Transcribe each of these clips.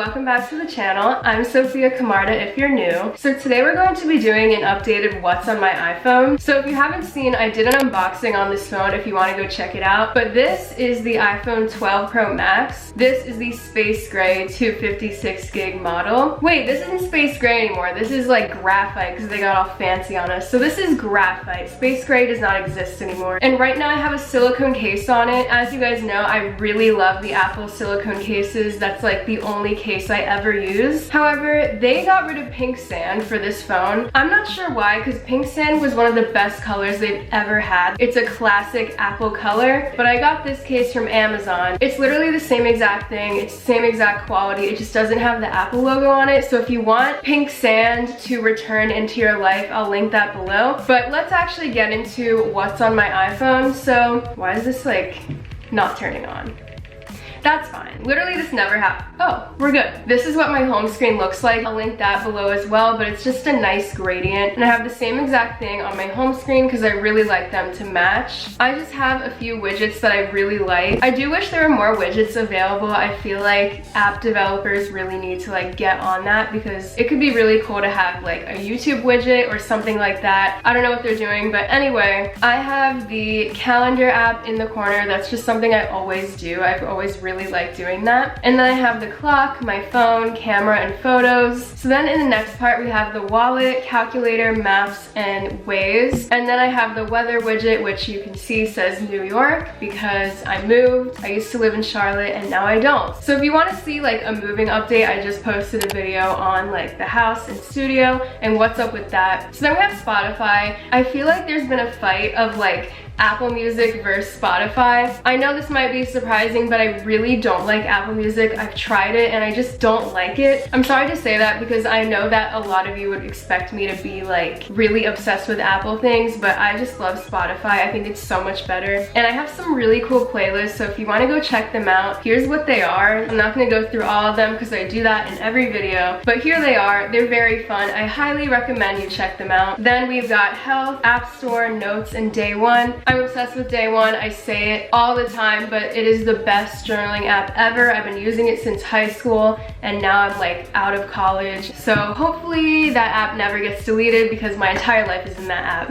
welcome back to the channel. I'm Sophia Camarda if you're new. So today we're going to be doing an updated what's on my iPhone. So if you haven't seen, I did an unboxing on this phone if you want to go check it out. But this is the iPhone 12 Pro Max. This is the space gray 256 gig model. Wait, this isn't space gray anymore. This is like graphite because they got all fancy on us. So this is graphite. Space gray does not exist anymore. And right now I have a silicone case on it. As you guys know, I really love the Apple silicone cases. That's like the only case I ever use. However, they got rid of pink sand for this phone. I'm not sure why, because pink sand was one of the best colors they've ever had. It's a classic Apple color, but I got this case from Amazon. It's literally the same exact thing. It's the same exact quality. It just doesn't have the Apple logo on it. So if you want pink sand to return into your life, I'll link that below. But let's actually get into what's on my iPhone. So why is this like not turning on? That's fine. Literally this never happened. Oh, we're good. This is what my home screen looks like. I'll link that below as well, but it's just a nice gradient. And I have the same exact thing on my home screen because I really like them to match. I just have a few widgets that I really like. I do wish there were more widgets available. I feel like app developers really need to like get on that because it could be really cool to have like a YouTube widget or something like that. I don't know what they're doing, but anyway, I have the calendar app in the corner. That's just something I always do. I've always really like doing that. And then I have the clock, my phone, camera, and photos. So then in the next part, we have the wallet, calculator, maps, and Waze. And then I have the weather widget, which you can see says New York because I moved. I used to live in Charlotte and now I don't. So if you want to see like a moving update, I just posted a video on like the house and studio and what's up with that. So then we have Spotify. I feel like there's been a fight of like Apple Music versus Spotify. I know this might be surprising, but I really don't like Apple Music. I've tried it and I just don't like it. I'm sorry to say that because I know that a lot of you would expect me to be like really obsessed with Apple things, but I just love Spotify. I think it's so much better. And I have some really cool playlists, so if you want to go check them out, here's what they are. I'm not going to go through all of them because I do that in every video, but here they are. They're very fun. I highly recommend you check them out. Then we've got Health, App Store, Notes, and Day One. I'm obsessed with Day One. I say it all the time, but it is the best journaling app ever. I've been using it since high school and now I'm like out of college. So hopefully that app never gets deleted because my entire life is in that app.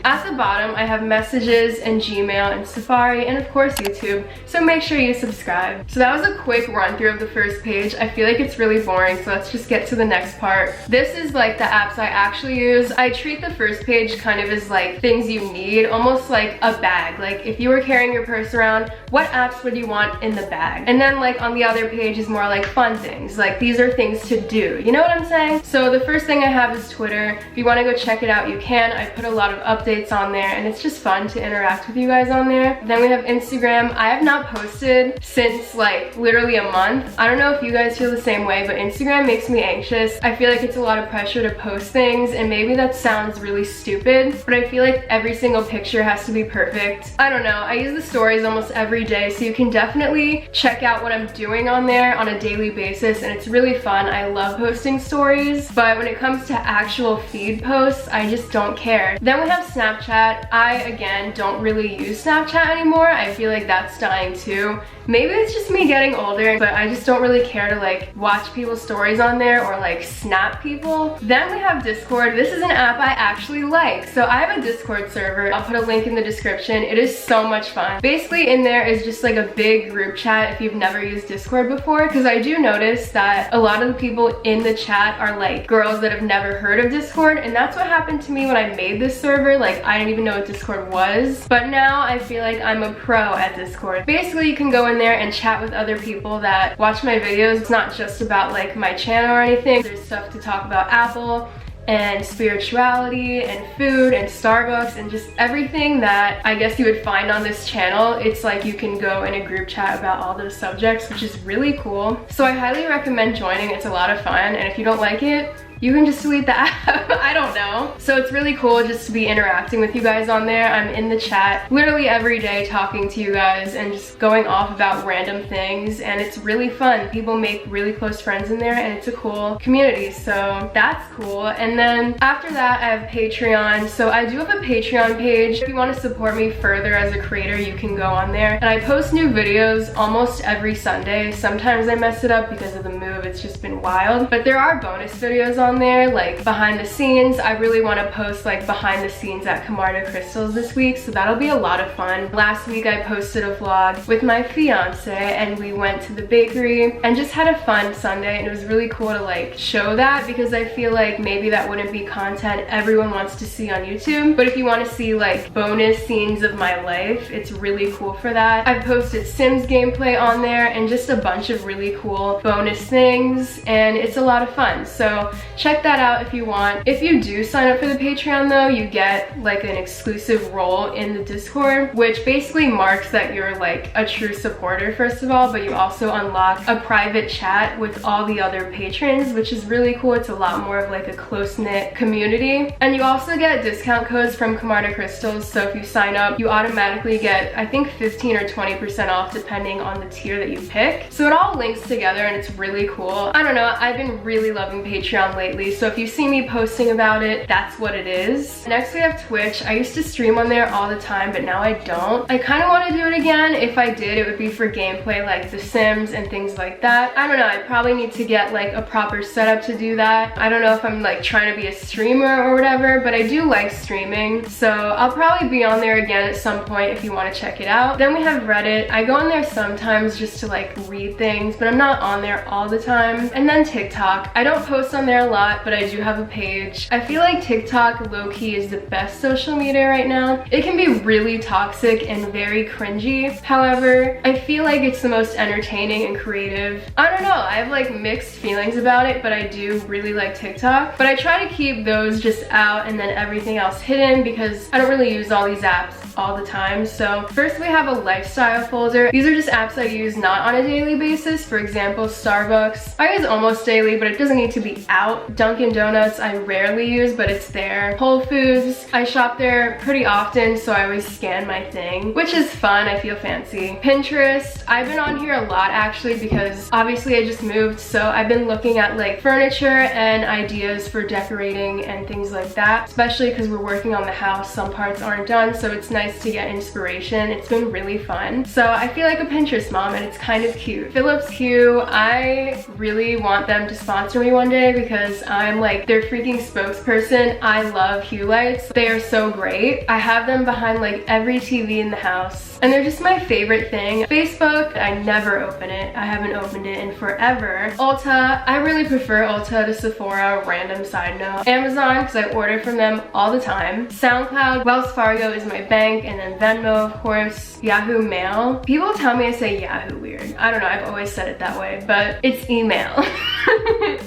At the bottom, I have Messages and Gmail and Safari and of course YouTube. So make sure you subscribe. So that was a quick run through of the first page. I feel like it's really boring, so let's just get to the next part. This is like the apps I actually use. I treat the first page kind of as like things you need, almost like a bag. Like if you were carrying your purse around, what apps would you want in the bag? And then like on the other page is more like fun things. Like these are things to do. You know what I'm saying? So the first thing I have is Twitter. If you want to go check it out, you can. I put a lot of updates on there and it's just fun to interact with you guys on there. Then we have Instagram. I have not posted since like literally a month. I don't know if you guys feel the same way, but Instagram makes me anxious. I feel like it's a lot of pressure to post things and maybe that sounds really stupid, but I feel like every single picture has to be perfect. I don't know. I use the stories almost every day, so you can definitely check out what I'm doing on there on a daily basis and it's really fun. I love posting stories, but when it comes to actual feed posts, I just don't care. Then we have Snapchat. I, again, don't really use Snapchat anymore. I feel like that's dying too. Maybe it's just me getting older, but I just don't really care to like watch people's stories on there or like snap people. Then we have Discord. This is an app I actually like. So I have a Discord server. I'll put a link in the description. It is so much fun. Basically in there is just like a big group chat if you've never used Discord before, because I do notice that a lot of the people in the chat are like girls that have never heard of Discord, and that's what happened to me when I made this server. Like I didn't even know what Discord was, but now I feel like I'm a pro at Discord. Basically you can go in there and chat with other people that watch my videos. It's not just about like my channel or anything. There's stuff to talk about Apple and spirituality and food and Starbucks and just everything that I guess you would find on this channel. It's like you can go in a group chat about all those subjects, which is really cool. So I highly recommend joining. It's a lot of fun, and if you don't like it, you can just delete the app. I don't know. So it's really cool just to be interacting with you guys on there. I'm in the chat literally every day talking to you guys and just going off about random things, and it's really fun. People make really close friends in there, and it's a cool community, so that's cool. And then after that, I have Patreon. So I do have a Patreon page. If you want to support me further as a creator, you can go on there. And I post new videos almost every Sunday. Sometimes I mess it up because of the move. It's just been wild. But there are bonus videos on there, like behind the scenes. I really want to post like behind the scenes at Camarda Crystals this week, so that'll be a lot of fun. Last week I posted a vlog with my fiance, and we went to the bakery and just had a fun Sunday, and it was really cool to like show that, because I feel like maybe that wouldn't be content everyone wants to see on YouTube, but if you want to see like bonus scenes of my life, it's really cool for that. I've posted Sims gameplay on there and just a bunch of really cool bonus things, and it's a lot of fun, so check that out if you want. If you do sign up for the Patreon though, you get like an exclusive role in the Discord, which basically marks that you're like a true supporter first of all, but you also unlock a private chat with all the other patrons, which is really cool. It's a lot more of like a close-knit community. And you also get discount codes from Camarda Crystals, so if you sign up, you automatically get, I think, 15 or 20% off depending on the tier that you pick. So it all links together and it's really cool. I don't know, I've been really loving Patreon lately, so if you see me posting about it, that's what it is. Next we have Twitch. I used to stream on there all the time, but now I don't. I kind of want to do it again. If I did, it would be for gameplay like The Sims and things like that. I don't know, I probably need to get like a proper setup to do that. I don't know if I'm like trying to be a streamer or whatever, but I do like streaming, so I'll probably be on there again at some point if you want to check it out. Then we have Reddit. I go on there sometimes just to like read things, but I'm not on there all the time. And then TikTok. I don't post on there a lot, but I do have a page. I feel like TikTok low-key is the best social media right now. It can be really toxic and very cringy. However, I feel like it's the most entertaining and creative. I don't know, I have like mixed feelings about it, but I do really like TikTok. But I try to keep those just out and then everything else hidden, because I don't really use all these apps all the time. So first we have a lifestyle folder. These are just apps I use not on a daily basis. For example, Starbucks I use almost daily, but it doesn't need to be out. Dunkin' Donuts I rarely use, but it's there. Whole Foods, I shop there pretty often, so I always scan my thing, which is fun. I feel fancy. Pinterest, I've been on here a lot actually, because obviously I just moved, so I've been looking at like furniture and ideas for decorating and things like that, especially because we're working on the house. Some parts aren't done, so it's nice to get inspiration. It's been really fun. So I feel like a Pinterest mom, and it's kind of cute. Philips Hue, I really want them to sponsor me one day, because I'm like their freaking spokesperson. I love Hue lights. They are so great. I have them behind like every TV in the house, and they're just my favorite thing. Facebook, I never open it. I haven't opened it in forever. Ulta, I really prefer Ulta to Sephora, random side note. Amazon, because I order from them all the time. SoundCloud, Wells Fargo is my bank, and then Venmo, of course. Yahoo Mail. People tell me I say Yahoo weird. I don't know, I've always said it that way, but it's email.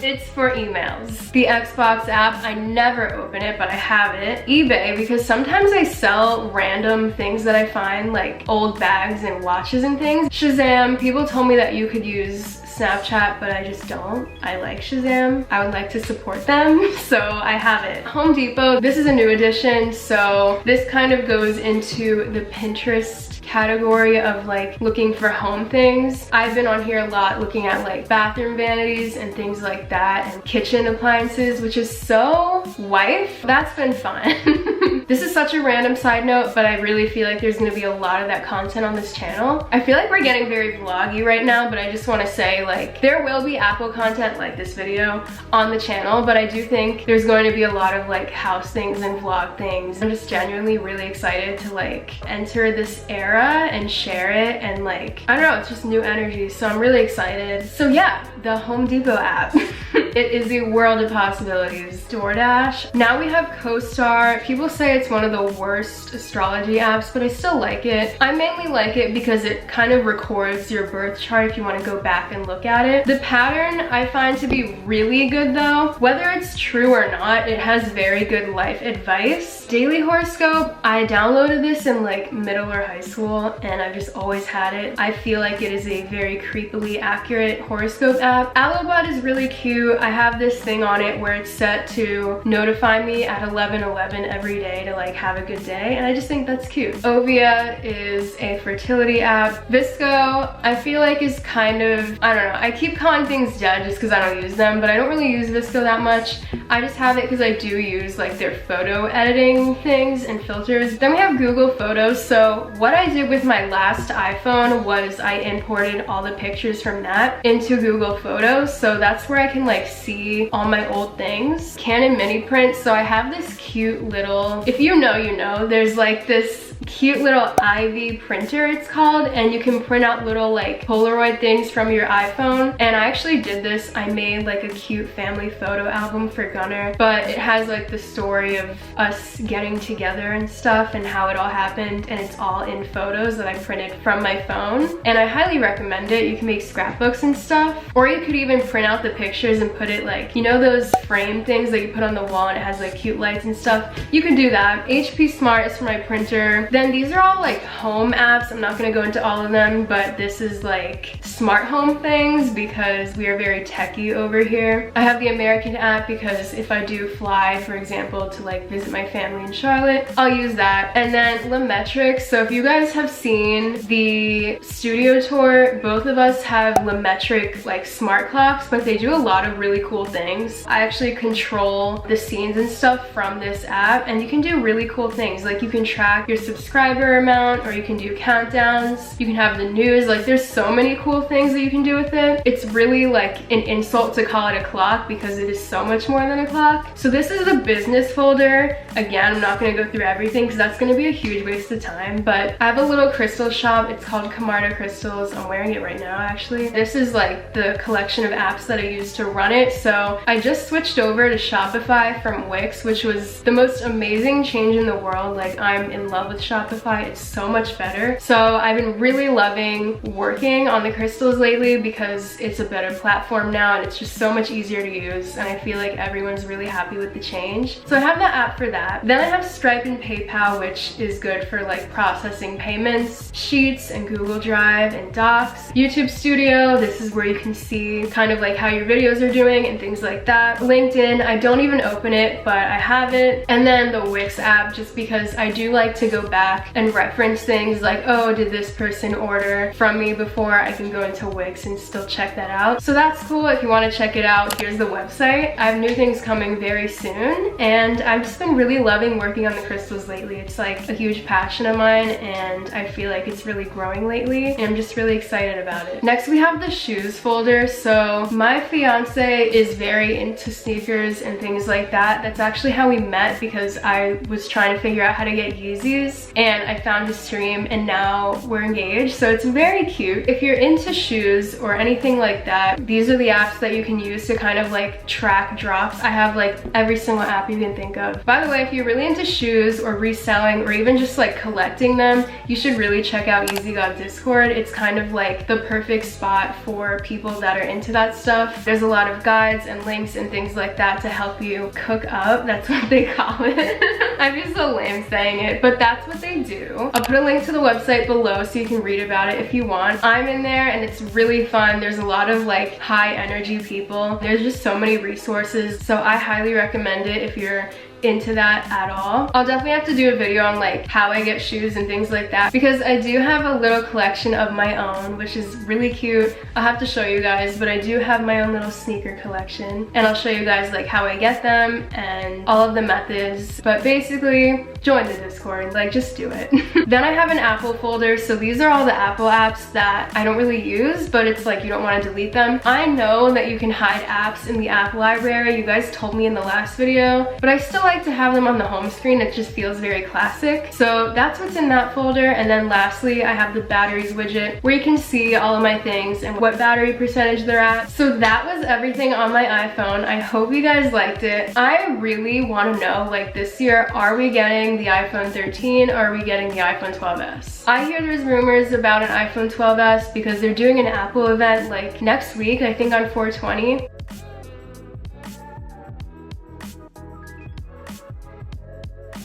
It's for emails. The Xbox app, I never open it, but I have it. eBay, because sometimes I sell random things that I find, like old bags and watches and things. Shazam, people told me that you could use Snapchat, but I just don't. I like Shazam. I would like to support them, so I have it. Home Depot, this is a new addition, so this kind of goes into the Pinterest category of like looking for home things. I've been on here a lot looking at like bathroom vanities and things like that, and kitchen appliances, which is so wife. That's been fun. This is such a random side note, but I really feel like there's gonna be a lot of that content on this channel. I feel like we're getting very vloggy right now, but I just want to say like there will be Apple content like this video on the channel, but I do think there's going to be a lot of like house things and vlog things. I'm just genuinely really excited to like enter this era and share it, and like I don't know, it's just new energy, so I'm really excited. So yeah, the Home Depot app. It is a world of possibilities. DoorDash. Now we have CoStar. People say it's one of the worst astrology apps, but I still like it. I mainly like it because it kind of records your birth chart if you want to go back and look at it. The pattern I find to be really good though. Whether it's true or not, it has very good life advice. Daily Horoscope, I downloaded this in like middle or high school, and I've just always had it. I feel like it is a very creepily accurate horoscope app. app. Alobot is really cute. I have this thing on it where it's set to notify me at 11:11 every day to like have a good day, and I just think that's cute. Ovia is a fertility app. Visco, I feel like is kind of, I don't know, I keep calling things dead just because I don't use them, but I don't really use Visco that much. I just have it because I do use like their photo editing things and filters. Then we have Google Photos. So what I did with my last iPhone was I imported all the pictures from that into Google Photos. So that's where I can like see all my old things. Canon mini print. So I have this cute little, if you know, you know, there's like this cute little Ivy printer it's called, and you can print out little like Polaroid things from your iPhone. And I actually did this. I made like a cute family photo album for Gunner, but it has like the story of us getting together and stuff and how it all happened, and it's all in photos that I printed from my phone, and I highly recommend it. You can make scrapbooks and stuff, or you could even print out the pictures and put it like, you know those frame things that you put on the wall and it has like cute lights and stuff? You can do that. HP Smart is for my printer. Then these are all like home apps. I'm not gonna go into all of them, but this is like smart home things because we are very techie over here. I have the American app because if I do fly, for example, to like visit my family in Charlotte, I'll use that. And then Lemetric. So if you guys have seen the studio tour, both of us have Lemetric like smart clocks, but they do a lot of really cool things. I actually control the scenes and stuff from this app, and you can do really cool things. Like you can track your subscriber amount, or you can do countdowns. You can have the news. Like there's so many cool things that you can do with it. It's really like an insult to call it a clock because it is so much more than a clock. So this is the business folder. Again, I'm not gonna go through everything because that's gonna be a huge waste of time, but I have a little crystal shop. It's called Camarda Crystals. I'm wearing it right now actually. This is like the collection of apps that I use to run it. So I just switched over to Shopify from Wix, which was the most amazing change in the world. Like I'm in love with Shopify. It's so much better. So I've been really loving working on the crystals lately because it's a better platform now and it's just so much easier to use, and I feel like everyone's really happy with the change. So I have the app for that. Then I have Stripe and PayPal, which is good for like processing payments, Sheets and Google Drive and Docs. YouTube Studio, this is where you can see kind of like how your videos are doing and things like that. LinkedIn, I don't even open it, but I have it. And then the Wix app, just because I do like to go back and reference things like, oh, did this person order from me before? I can go into Wix and still check that out. So that's cool. If you want to check it out, here's the website. I have new things coming very soon, and I've just been really loving working on the crystals lately. It's like a huge passion of mine, and I feel like it's really growing lately, and I'm just really excited about it. Next, we have the shoes folder. So my fiance is very into sneakers and things like that. That's actually how we met, because I was trying to figure out how to get Yeezys, and I found his stream, and now we're engaged. So it's very cute. If you're into shoes or anything like that, these are the apps that you can use to kind of like track drops. I have like every single app you can think of. By the way, if you're really into shoes or reselling or even just like collecting them, you should really check out Easy God Discord. It's kind of like the perfect spot for people that are into that stuff. There's a lot of guides and links and things like that to help you cook up. That's what they call it. I'm just so lame saying it, but that's what they do. I'll put a link to the website below so you can read about it if you want. I'm in there and it's really fun. There's a lot of like high energy people. There's just so many resources, so I highly recommend it if you're into that at all. I'll definitely have to do a video on like how I get shoes and things like that, because I do have a little collection of my own, which is really cute. I'll have to show you guys, but I do have my own little sneaker collection, and I'll show you guys like how I get them and all of the methods. But basically, join the Discord, like just do it. Then I have an Apple folder. So these are all the Apple apps that I don't really use, but it's like you don't want to delete them. I know that you can hide apps in the app library. You guys told me in the last video, but I still like to have them on the home screen. It just feels very classic. So that's what's in that folder. And then lastly, I have the batteries widget where you can see all of my things and what battery percentage they're at. So that was everything on my iPhone. I hope you guys liked it. I really want to know, like this year, are we getting the iPhone 13 or are we getting the iPhone 12s? I hear there's rumors about an iPhone 12s because they're doing an Apple event like next week, I think on 420.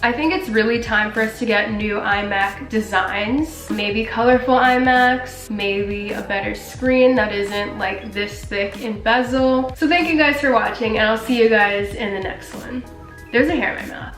I think it's really time for us to get new iMac designs. Maybe colorful iMacs, maybe a better screen that isn't like this thick in bezel. So thank you guys for watching, and I'll see you guys in the next one. There's a hair in my mouth.